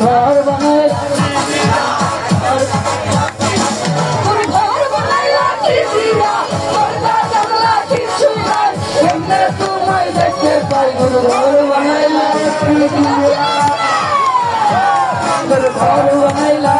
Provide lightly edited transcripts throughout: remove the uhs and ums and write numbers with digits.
ঘর বানাই তোমায় দেখতে পাই ঘর বানাইলা ঘর বানাইলা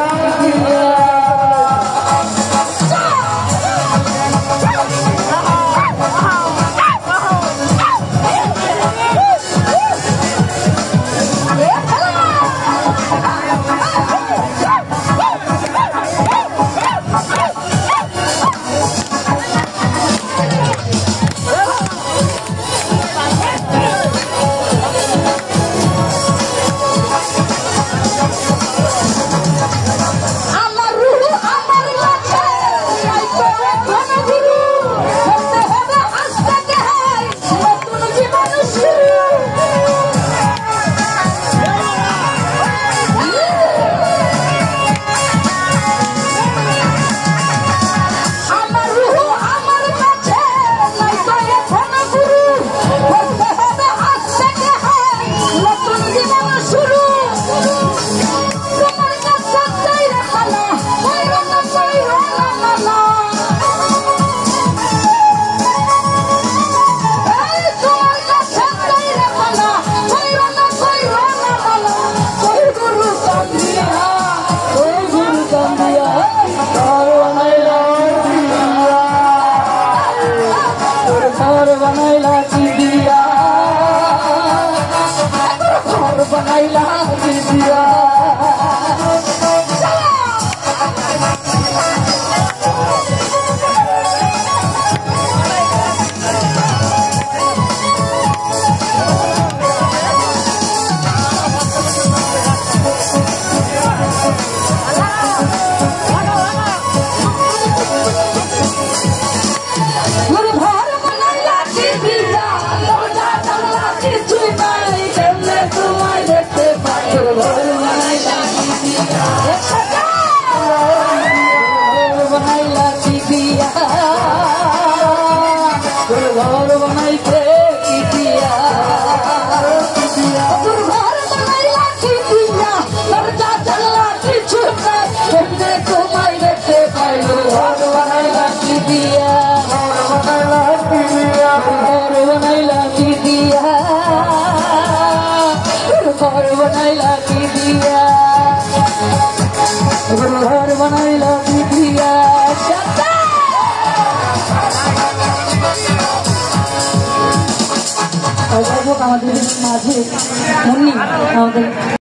बनाइला दीदिया घर बनाइला दीदिया बनाइला दीदिया घर बनाइते दीदिया घर बनाइला दीदिया दर्जा चलला किछु नहीं तुम्हारे देखते पाई घर बनाइला दीदिया घर बनाइला दीदिया घर बनाइला दीदिया घर बनाइला दीदिया আমাদের মাঝে মুন্নি আমাদের